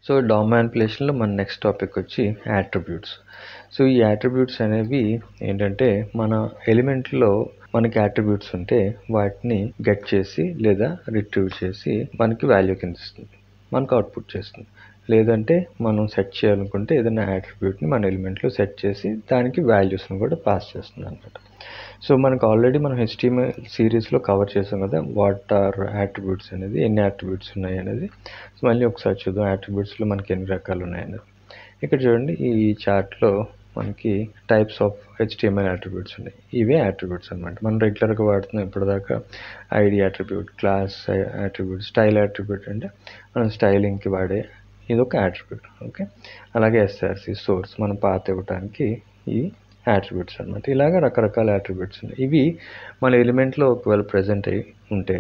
So dam మ్యానిపులేషన్లో మన next topic వచ్చి attributes. So ఈ యాట్రిబ్యూట్స్ అనేవి ఏంటంటే మన ఎలిమెంట్లో మనకి యాట్రిబ్యూట్స్ ఉంటే వాటిని గెట్ చేసి లేదా రిట్రీవ్ చేసి మనకి వాల్యూ కింద ఇస్తుంది, మనకు అవుట్పుట్ చేస్తుంది. లేదంటే మనం సెట్ చేయాలనుకుంటే ఏదైనా యాట్రిబ్యూట్ని మన ఎలిమెంట్లో సెట్ చేసి దానికి వాల్యూస్ని కూడా పాస్ చేస్తుంది అనమాట. సో మనకు ఆల్రెడీ మనం HTML సిరీస్లో కవర్ చేసాం కదా, వాట్ ఆర్ యాట్రిబ్యూట్స్ అనేది, ఎన్ని యాట్రిబ్యూట్స్ ఉన్నాయి అనేది. సో మళ్ళీ ఒకసారి చూద్దాం యాట్రిబ్యూట్స్లో మనకి ఎన్ని రకాలు ఉన్నాయనేది. ఇక్కడ చూడండి, ఈ చార్ట్లో మనకి టైప్స్ ఆఫ్ HTML యాట్రిబ్యూట్స్ ఉన్నాయి. ఇవే యాట్రిబ్యూట్స్ అనమాట. మనం రెగ్యులర్గా వాడుతున్నాం ఇప్పటిదాకా ID attribute, class attribute, style attribute అంటే మనం స్టైలింగ్కి వాడే ఇదొక యాట్రిబ్యూట్. ఓకే, అలాగే SRC సోర్స్ మనం పాత్ ఇవ్వడానికి ఈ యాట్రిబ్యూట్స్ అనమాట. ఇలాగ రకరకాల యాట్రిబ్యూట్స్ ఉన్నాయి. ఇవి మన ఎలిమెంట్లో ఒకవేళ ప్రజెంట్ అయి ఉంటే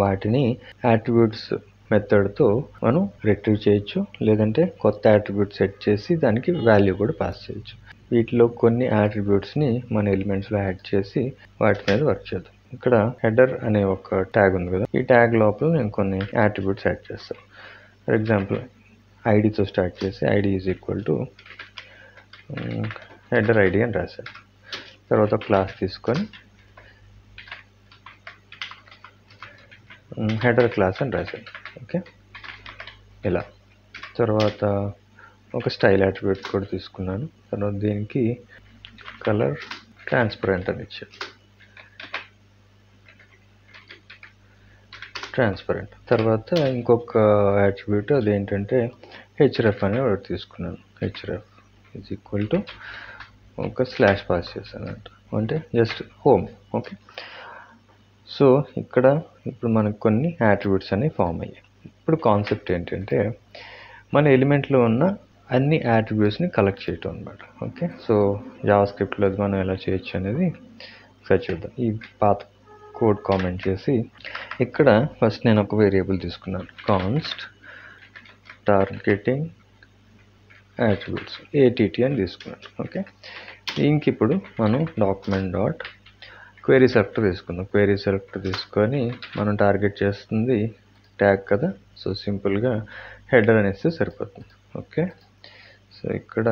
వాటిని యాట్రిబ్యూట్స్ మెథడ్తో మనం రిట్రీవ్ చేయొచ్చు, లేదంటే కొత్త యాట్రిబ్యూట్ సెట్ చేసి దానికి వాల్యూ కూడా పాస్ చేయొచ్చు. వీటిలో కొన్ని యాట్రిబ్యూట్స్ని మన ఎలిమెంట్స్లో యాడ్ చేసి వాటి మీద వర్క్ చేద్దాం. ఇక్కడ హెడర్ అనే ఒక ట్యాగ్ ఉంది కదా, ఈ ట్యాగ్ లోపల నేను కొన్ని యాట్రిబ్యూట్స్ యాడ్ చేస్తాను. ఫర్ ఎగ్జాంపుల్ ఐడితో స్టార్ట్ చేసి ID is equal to header ID అని రాశాను. తర్వాత క్లాస్ తీసుకొని హెడర్ క్లాస్ అని రాశాను. ఓకే, ఇలా. తర్వాత ఒక స్టైల్ యాట్రిబ్యూట్ కూడా తీసుకున్నాను. తర్వాత దీనికి కలర్ ట్రాన్స్పరెంట్ అని ఇచ్చాను. ట్రాన్స్పరెంట్. తర్వాత ఇంకొక యాట్రిబ్యూట్ అదేంటంటే హెచ్రెఫ్ అనే ఒకటి తీసుకున్నాను. హెచ్రెఫ్ ఈజ్ ఈక్వల్ టు ఒక స్లాష్ పాస్ చేశాను అంటే జస్ట్ హోమ్. ఓకే, సో ఇప్పుడు మనకు కొన్ని యాట్రిబ్యూట్స్ అనేవి ఫామ్ అయ్యాయి. ఇప్పుడు కాన్సెప్ట్ ఏంటంటే మన ఎలిమెంట్లో ఉన్న అన్ని యాట్రిబ్యూట్స్ని కలెక్ట్ చేయటం అనమాట. ఓకే, సో జావాస్క్రిప్ట్లో మనం ఎలా చేయొచ్చు అనేది ఒకసారి చూద్దాం. ఈ పాత్ కోడ్ కామెంట్ చేసి ఇక్కడ ఫస్ట్ నేను ఒక వేరియబుల్ తీసుకున్నాను, కాన్స్ట్ టార్గెటింగ్ యాట్రిబ్యూట్స్ ATT అని తీసుకున్నాను. ఓకే, దీనికి ఇప్పుడు మనం డాక్యుమెంట్ డాట్ క్వెరీ సెలెక్టర్ తీసుకుందాం. క్వెరీ సెలెక్టర్ తీసుకొని మనం టార్గెట్ చేస్తుంది ట్యాగ్ కదా, సో సింపుల్గా హెడర్ అనేస్తే సరిపోతుంది. ఓకే, సో ఇక్కడ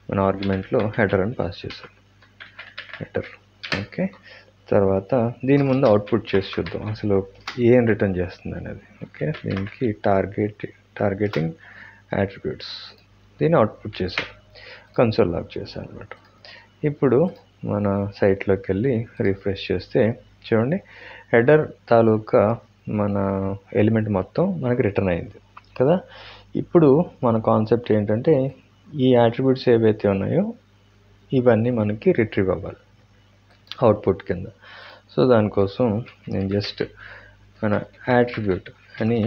మన ఆర్గ్యుమెంట్లో హెడర్ అని పాస్ చేసాం, హెడర్. ఓకే, తర్వాత దీని ముందు అవుట్పుట్ చేసి చూద్దాం అసలు ఏం రిటర్న్ చేస్తుంది అనేది. ఓకే, దీనికి టార్గెటింగ్ యాట్రిబ్యూట్స్ దీన్ని అవుట్పుట్ చేశాను, కన్సోల్ లాగ్ చేశాను అనమాట. ఇప్పుడు మన సైట్లోకి వెళ్ళి రిఫ్రెష్ చేస్తే చూడండి, హెడర్ తాలూకా మన ఎలిమెంట్ మొత్తం మనకి రిటర్న్ అయింది కదా. ఇప్పుడు మన కాన్సెప్ట్ ఏంటంటే ఈ యాట్రిబ్యూట్స్ ఏవైతే ఉన్నాయో ఇవన్నీ మనకి రిట్రీవ్ అవ్వాలి అవుట్పుట్ కింద. సో దానికోసం నేను జస్ట్ మన యాట్రిబ్యూట్ అని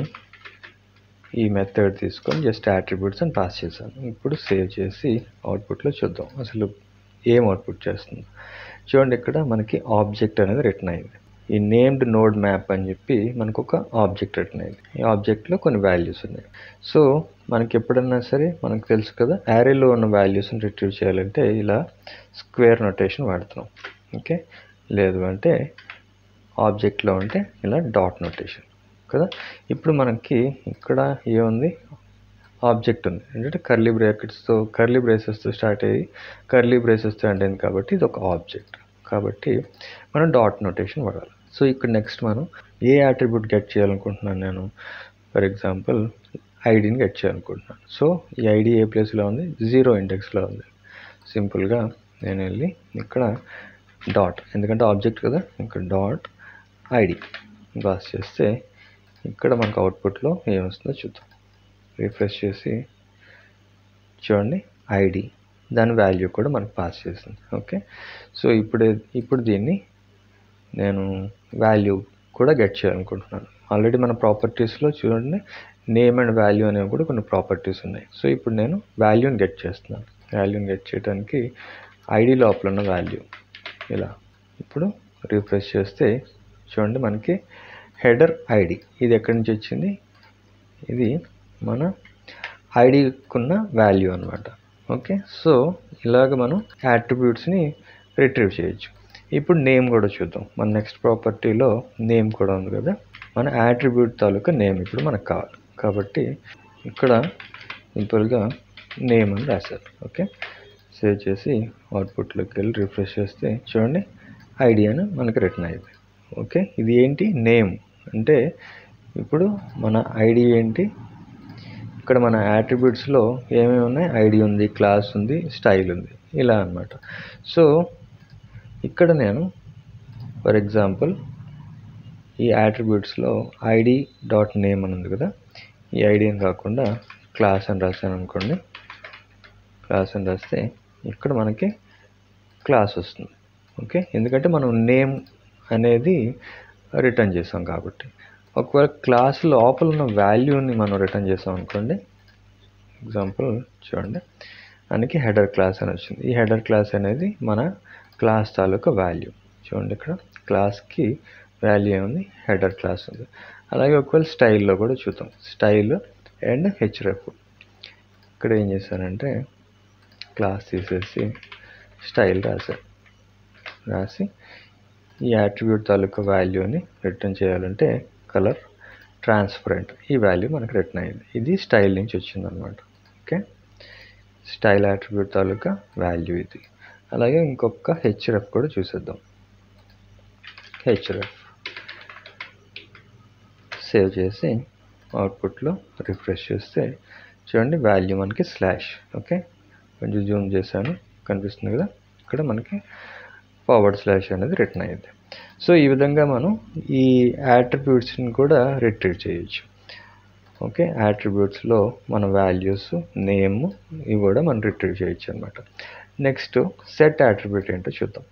ఈ మెథడ్ తీసుకొని జస్ట్ యాట్రిబ్యూట్స్ అని పాస్ చేశాను. ఇప్పుడు సేవ్ చేసి అవుట్పుట్లో చూద్దాం అసలు ఏం అవుట్పుట్ చేస్తుంది. చూడండి, ఇక్కడ మనకి ఆబ్జెక్ట్ అనేది రిటర్న్ అయింది. ఈ నేమ్డ్ నోడ్ మ్యాప్ అని చెప్పి మనకు ఒక ఆబ్జెక్ట్ రిటర్న్ అయింది. ఈ ఆబ్జెక్ట్లో కొన్ని వాల్యూస్ ఉన్నాయి. సో మనకి ఎప్పుడన్నా సరే మనకు తెలుసు కదా, యారేలో ఉన్న వాల్యూస్ని రిట్రీవ్ చేయాలంటే ఇలా స్క్వేర్ నొటేషన్ వాడుతున్నాం. ఓకే, లేదు అంటే ఆబ్జెక్ట్లో ఉంటే ఇలా డాట్ నొటేషన్ కదా. ఇప్పుడు మనకి ఇక్కడ ఏముంది, ఆబ్జెక్ట్ ఉంది, ఏంటంటే కర్లీ బ్రేసెస్తో స్టార్ట్ అయ్యి కర్లీ బ్రేసెస్తో ఎండ్ అయింది కాబట్టి ఇది ఒక ఆబ్జెక్ట్. కాబట్టి మనం డాట్ నొటేషన్ వాడాలి. సో ఇక్కడ నెక్స్ట్ మనం ఏ యాట్రిబ్యూట్ గెట్ చేయాలనుకుంటున్నాను నేను, ఫర్ ఎగ్జాంపుల్ ఐడిని గెట్ చేయాలనుకుంటున్నాను. సో ఈ ఐడి ఏ ప్లేస్లో ఉంది, 0 ఇండెక్స్లో ఉంది. సింపుల్గా నేను వెళ్ళి ఇక్కడ డాట్, ఎందుకంటే ఆబ్జెక్ట్ కదా, ఇక్కడ డాట్ ఐడి పాస్ చేస్తే ఇక్కడ మనకు అవుట్పుట్లో ఏమొస్తుందో చూద్దాం. రిఫ్రెష్ చేసి చూడండి, ఐడి దాని వాల్యూ కూడా మనకు పాస్ చేసింది. ఓకే, సో ఇప్పుడు దీన్ని నేను వాల్యూ కూడా గెట్ చేయాలనుకుంటున్నాను. ఆల్రెడీ మన ప్రాపర్టీస్లో చూడండి నేమ్ అండ్ వాల్యూ అనేవి కూడా కొన్ని ప్రాపర్టీస్ ఉన్నాయి. సో ఇప్పుడు నేను వాల్యూని గెట్ చేస్తున్నాను. వాల్యూని గెట్ చేయడానికి ఐడి లోపల ఉన్న వాల్యూ ఇలా. ఇప్పుడు రిఫ్రెష్ చేస్తే చూడండి మనకి హెడర్ ఐడి ఇది ఎక్కడి నుంచి వచ్చింది, ఇది మన ఐడికున్న వాల్యూ అనమాట. ఓకే, సో ఇలాగ మనం యాట్రిబ్యూట్స్ని రిట్రీవ్ చేయొచ్చు. ఇప్పుడు నేమ్ కూడా చూద్దాం. మన నెక్స్ట్ ప్రాపర్టీలో నేమ్ కూడా ఉంది కదా, మన యాట్రిబ్యూట్ తాలూకా నేమ్ ఇప్పుడు మనకు కావాలి. కాబట్టి ఇక్కడ సింపుల్గా నేమ్ అని రాశారు. ఓకే, సేవ్ చేసి అవుట్పుట్లోకి వెళ్ళి రిఫ్రెష్ చేస్తే చూడండి ఐడి అని మనకి రిటర్న్ అయింది. ఓకే, ఇది ఏంటి నేమ్ అంటే ఇప్పుడు మన ఐడి ఏంటి, ఇక్కడ మన యాట్రిబ్యూట్స్లో ఏమేమి ఉన్నాయి, ఐడి ఉంది, క్లాస్ ఉంది, స్టైల్ ఉంది, ఇలా అన్నమాట. సో ఇక్కడ నేను ఫర్ ఎగ్జాంపుల్ ఈ యాట్రిబ్యూట్స్లో ఐడి డాట్ నేమ్ అని ఉంది కదా, ఈ ఐడి అని కాకుండా క్లాస్ అని రాశాను అనుకోండి. క్లాస్ అని రాస్తే ఇక్కడ మనకి క్లాస్ వస్తుంది. ఓకే, ఎందుకంటే మనం నేమ్ అనేది రిటర్న్ చేసాం కాబట్టి. ఒకవేళ క్లాస్ లోపల ఉన్న వాల్యూని మనం రిటర్న్ చేసాం అనుకోండి, ఎగ్జాంపుల్ చూడండి, మనకి హెడర్ క్లాస్ అని వచ్చింది. ఈ హెడర్ క్లాస్ అనేది మన క్లాస్ తాలూకా వాల్యూ. చూడండి ఇక్కడ క్లాస్కి వాల్యూ ఏముంది, హెడర్ క్లాస్ ఉంది. అలాగే ఒకవేళ స్టైల్లో కూడా చూద్దాం, స్టైల్ అండ్ హెచ్రెఫ్. ఇక్కడ ఏం చేశానంటే క్లాస్ తీసేసి స్టైల్ రాసి ఈ యాట్రిబ్యూట్ తాలూకా వాల్యూని రిటర్న్ చేయాలంటే కలర్ ట్రాన్స్పరెంట్, ఈ వాల్యూ మనకు రిటర్న్ అయింది. ఇది స్టైల్ నుంచి వచ్చిందనమాట. ఓకే, స్టైల్ యాట్రిబ్యూట్ తాలూకా వాల్యూ ఇది. అలాగే ఇంకొక హెచ్రెఫ్ కూడా చూసేద్దాం. హెచ్రెఫ్ సేవ్ చేసి అవుట్పుట్లో రిఫ్రెష్ చేస్తే చూడండి వాల్యూ మనకి స్లాష్. ఓకే, కొంచెం జూమ్ చేశాను, కనిపిస్తుంది కదా, ఇక్కడ మనకి // అనేది రిటర్న్ అయ్యింది. సో ఈ విధంగా మనం ఈ యాట్రిబ్యూట్స్ని కూడా రిట్రీవ్ చేయొచ్చు. ఓకే, యాట్రిబ్యూట్స్లో మన వాల్యూస్, నేమ్ ఇవి కూడా మనం రిట్రీవ్ చేయొచ్చు అనమాట. నెక్స్ట్ సెట్ యాట్రిబ్యూట్ ఏంటో చూద్దాం.